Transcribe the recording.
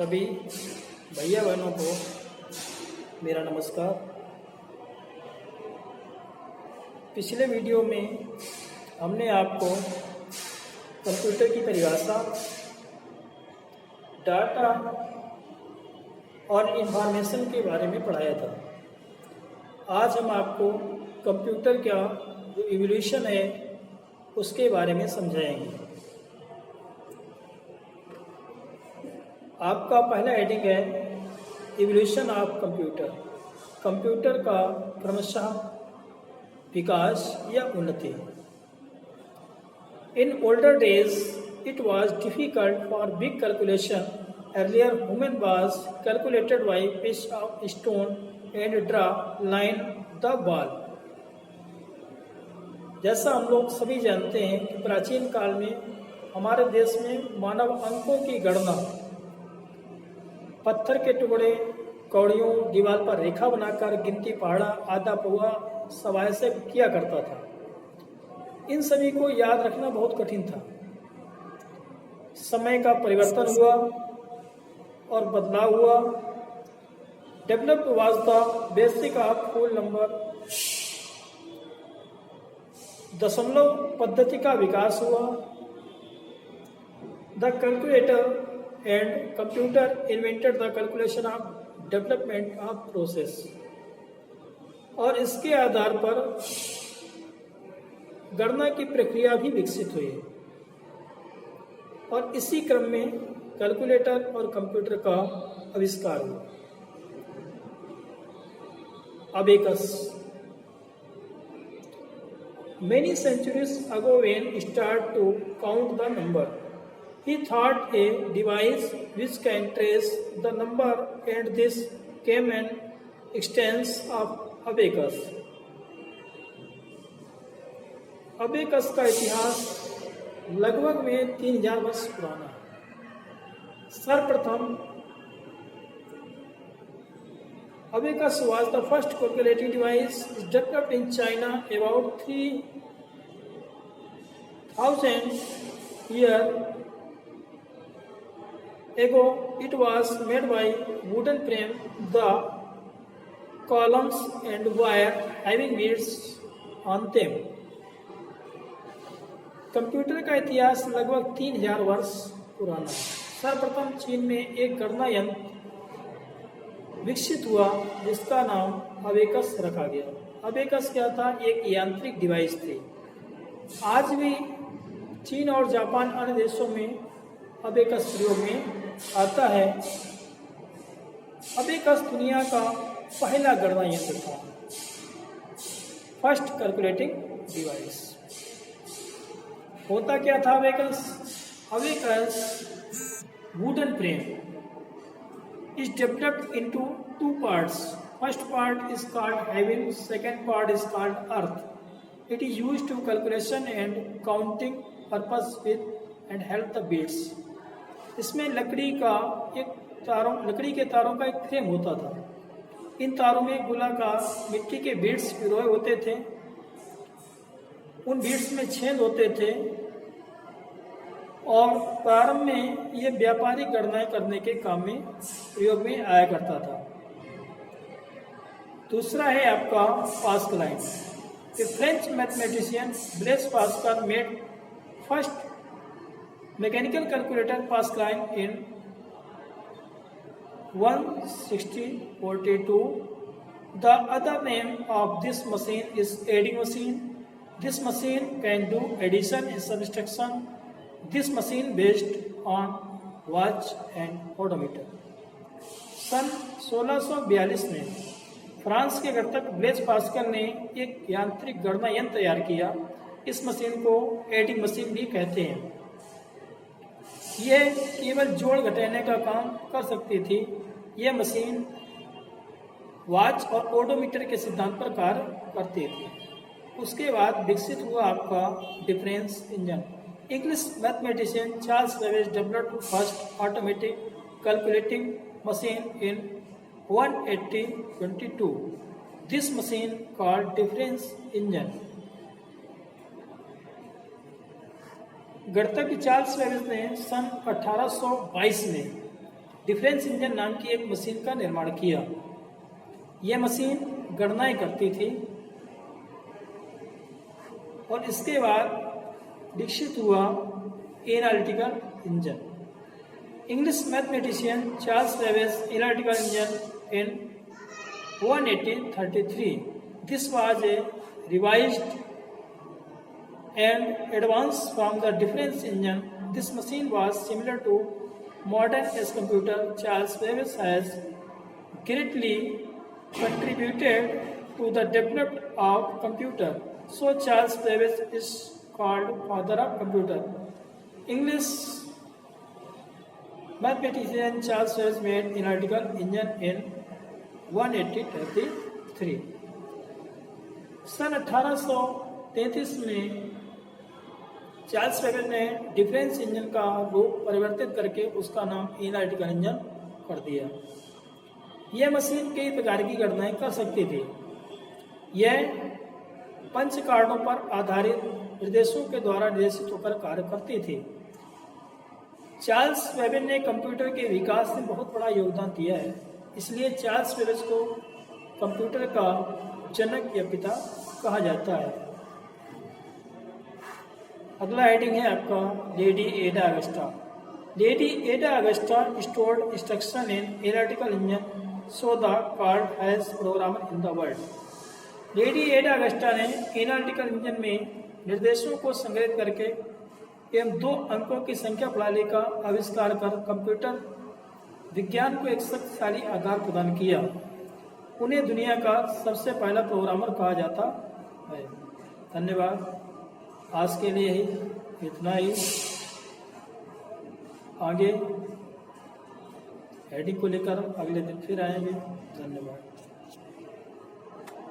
सभी भैया बहनों को मेरा नमस्कार। पिछले वीडियो में हमने आपको कंप्यूटर की परिभाषा, डाटा और इंफॉर्मेशन के बारे में पढ़ाया था। आज हम आपको कंप्यूटर का जो इवोल्यूशन है उसके बारे में समझाएंगे। आपका पहला हेडिंग है इवोल्यूशन ऑफ कंप्यूटर। कंप्यूटर का क्रमशः विकास या उन्नति। In older days it was difficult for big calculation. Earlier human was calculated by piece of stone and draw line the ball. जैसा हम लोग सभी जानते हैं कि प्राचीन काल में हमारे देश में मानव अंकों की गणना पत्थर के टुकड़े, कौड़ियों, दीवार पर रेखा बनाकर गिनती पहाड़ा, आधा पौआ सवाय से किया करता था। इन सभी को याद रखना बहुत कठिन था। समय का परिवर्तन हुआ और बदलाव हुआ। Developed was the basic of whole number. दशमलव पद्धति का विकास हुआ। The calculator and computer invented the calculation of development of process। और इसके आधार पर गणना की प्रक्रिया भी विकसित हुई और इसी क्रम में कैलकुलेटर और कंप्यूटर का आविष्कार हुआ। Abacus. Many centuries ago when started to count the number, he thought a device which can trace the number, and this came an extension of abacus। Abacus का इतिहास लगभग में 3000 वर्ष पुराना है। सर्वप्रथम abacus was the first calculating device developed in China about 3000 years ago. It was made by wooden frame, the columns and wire having beads on them। Computer का इतिहास लगभग 3000 वर्ष पुराना है। सर्वप्रथम चीन में एक गणना यंत्र विकसित हुआ जिसका नाम अबेकस रखा गया। अबेकस क्या था? एक यांत्रिक डिवाइस थी। आज भी चीन और जापान अन्य देशों में अबेकस प्रयोग में आता है। अबेकस दुनिया का पहला गणना यंत्र था, फर्स्ट कैलकुलेटिंग डिवाइस। होता क्या था abacus? Abacus wooden frame is developed into two parts. First part is called heaven, second part is called earth. It is used to calculation and counting purpose with and help the beads. इसमें लकड़ी के तारों का एक frame होता था। इन तारों में गोलाकार मिट्टी के बीड्स पिरोए होते थे। उन बीड्स में छेद होते थे और प्रारंभ में ये व्यापारिक गणनाएं करने के काम में प्रयोग में आया करता था। दूसरा है आपका pascal line. French mathematician Blaise Pascal made first mechanical calculator Pascal in 1642। The other name of this machine is adding machine। This machine can do addition and subtraction। This machine based on watch and odometer। सन 1642 में France के गणितज्ञ Blaise Pascal ने एक यांत्रिक गणना यंत्र तैयार किया। इस मशीन को एडिंग मशीन भी कहते हैं। यह केवल जोड़ घटाने का काम कर सकती थी। यह मशीन वॉच और ओडोमीटर के सिद्धांत पर कार्य करती थी। उसके बाद विकसित हुआ आपका difference engine. English mathematician Charles Babbage developed first automatic calculating machine in 1822। This machine called difference engine. गणितज्ञ चार्ल्स बेबेज ने सन 1822 में डिफरेंस इंजन नाम की एक मशीन का निर्माण किया। यह मशीन गणनाएं करती थी और इसके बाद विकसित हुआ analytical engine. English mathematician Charles Babbage analytical engine in 1833. This was a revised and advanced from the difference engine. This machine was similar to modern S computer. Charles Babbage has greatly contributed to the development of computer. So Charles Babbage is called father of computer. English mathematician Charles Babbage made analytical engine in 1833. सन 1833 में Charles Babbage ने difference engine का रूप परिवर्तित करके उसका नाम analytical engine कर दिया। यह मशीन कई प्रकार की गणनाएं कर सकती थी। यह पंच कार्डों पर आधारित निर्देशों के द्वारा निर्देशित होकर कार्य करती थी। चार्ल्स बेबेज ने कंप्यूटर के विकास में बहुत बड़ा योगदान दिया है, इसलिए चार्ल्स बेबेज को कंप्यूटर का जनक या पिता कहा जाता है। अगला हेडिंग है आपका लेडी एडा अगस्टा। लेडी एडा Agusta stored instruction in analytical engine so the card has programmer in the world. Lady एडा अगस्टा ने एनालिटिकल इंजन में निर्देशों को संग्रहित करके एवं 2 अंकों की संख्या प्रणाली का आविष्कार कर कंप्यूटर विज्ञान को एक शक्तिशाली आधार प्रदान किया। उन्हें दुनिया का सबसे पहला प्रोग्रामर कहा जाता है। धन्यवाद। आज के लिए ही इतना ही। आगे हेडिंग को लेकर अगले दिन फिर आएंगे। धन्यवाद।